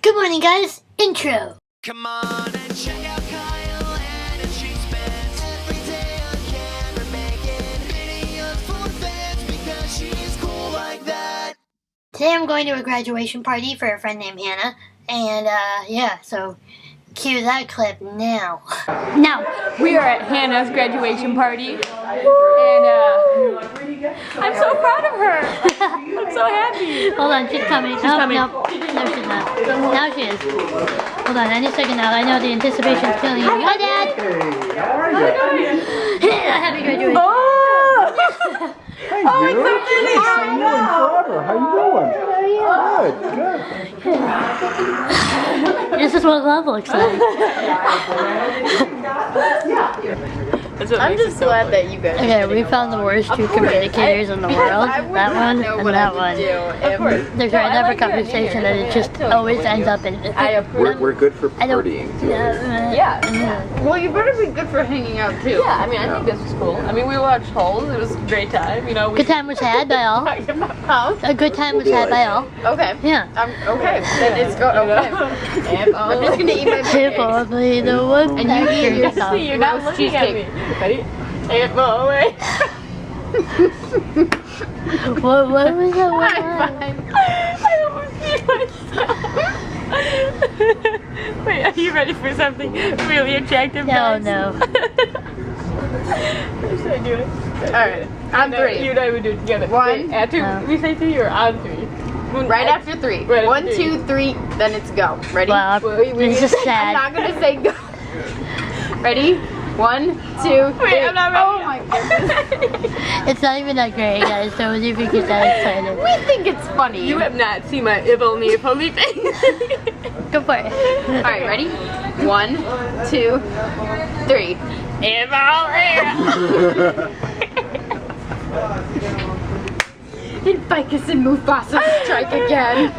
Good morning, guys. Intro. Come on and check out Kyle and she spends every day on camera making videos for fans because she's cool like that. Today I'm going to a graduation party for a friend named Hannah, and yeah, so cue that clip now. Now, we are at Hannah's graduation party, and I'm so proud of her. I'm so happy. Hold on, she's coming. She's coming. No, she's not. Now she is. Hold on, any second now. I know the anticipation's killing you. Hi, Dad. Hey, how are you? Happy graduation. Oh! Hey, Oh, you. it's so pretty. Haven't seen you in forever. How you doing? Good. This is what love looks like. I'm just glad that you guys. Okay, we found the worst two communicators in the world. That one and that one. They're trying to have a conversation and it just always ends up in. We're good for partying. Yeah. Well, you better be good for hanging out too. Yeah, I mean, I think this was cool. I mean, we watched Holes. It was a great time. You know. Good time was had by all. A good time was had by all. Okay. Yeah. Okay. Then it's go. Okay. I'm just gonna eat my If only the Woodpecker. And you eat your stuff. You're not looking at me. Ready? And blow away. What was that one? I almost peed myself. Wait, are you ready for something really attractive? No, guys? no. Should I do it? Alright. On three. You and I would do it together. One. After we say three or on three? Right after three. Right after 1, three. 2, 3, then it's go. Ready? Wow, this is I'm sad. not gonna say go. Ready? 1, 2, 3. Wait, I'm not ready. Oh my goodness. It's not even that great, guys, so if you get that excited. We think it's funny. You have not seen my if only thing. Go for it. Alright, ready? 1, 2, 3. If only. And Ficus and Mufasa strike again.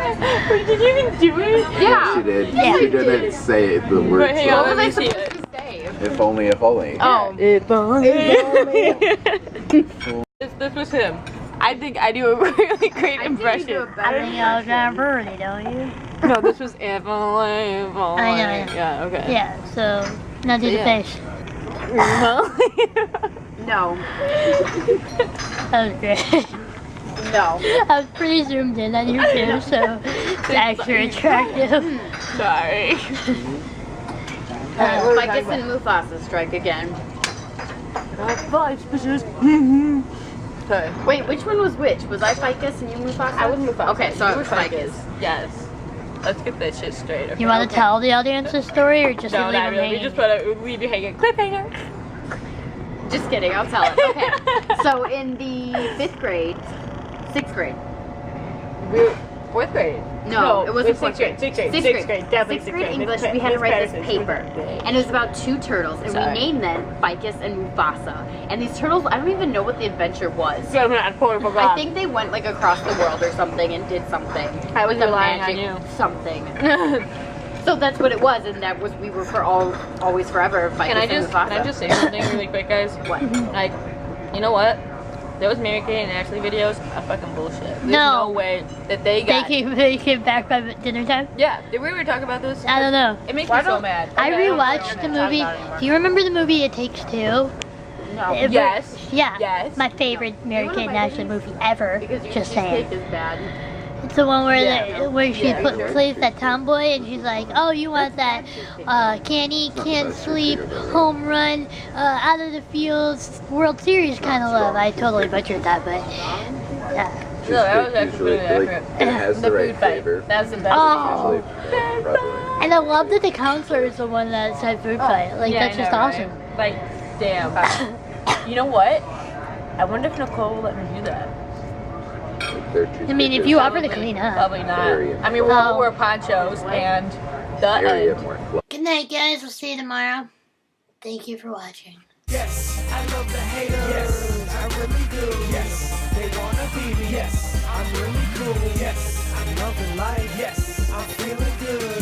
Wait, did you even do it? Yeah. She did. Yeah. She didn't say the Wait, words. hang on, What was let I me see supposed it. to say? If only, if only. Oh. If only. This was him. I think I do a really great impression. I think I was John Birdie, don't you? No, this was if only, if only. I know. Yeah, okay. Yeah, so now do the Yeah. face. No. That was great. No. I was pretty zoomed in on you too, so it's extra attractive. Sorry. Ficus and Mufasa strike again. Sorry. Wait, which one was which? Was I Ficus and you Mufasa? I was Mufasa. Okay, so I You was were Ficus. Yes. Let's get this shit straight. Okay? You want to tell the audience the story or just No, leave not them really. We hanging? just want to leave you hanging. Cliffhanger. Just kidding, I'll tell it. Okay. So in the 5th grade, 6th grade. Fourth grade. No, it wasn't sixth 4th grade. grade. Sixth grade. Sixth Sixth grade. Definitely Sixth grade English, we had to write this paper. And it was about 2 turtles. And Sorry. we named them Ficus and Mufasa. And these turtles, I don't even know what the adventure was. So I'm not quotable. I think they went like across the world or something and did something. I was with a relying on magic you. something. So that's what it was, and that was we were for always forever Ficus Can I and Mufasa. just say something really quick, guys? What? Like, you know what? Those Mary Kay and Ashley videos are fucking bullshit. There's No. no way that they got. They came back by dinner time? Yeah, did we ever talk about this? I don't know. It makes me so mad. I Okay, rewatched the movie. Do you remember the movie It Takes Two? No. Yes. Yeah. Yes. My favorite Mary Kate and Ashley movie ever. Because your Just cheesecake saying. is bad. It's the one where Yeah. where she Yeah, sure. plays that tomboy and she's like, oh, you want that can't eat, can't sleep, home run, out of the fields, World Series kind of love. I totally butchered that, but yeah. No, that was actually Usually, really like, accurate. it has the right food fight. flavor. That's the best. Oh. Usually, probably. And I love that the counselor is the one that said food fight. Like, Yeah, that's I just know, awesome. right? Like, damn. You know what? I wonder if Nicole will let me do that. I mean, if you offer to clean up. Probably not. Very I mean, we'll Oh. wear ponchos and the Area end. more Good night, guys. We'll see you tomorrow. Thank you for watching. Yes, I love the haters. Yes, I really do. Yes, they wanna be me. Yes, I'm really cool. Yes, I'm loving life. Yes, I'm feeling good.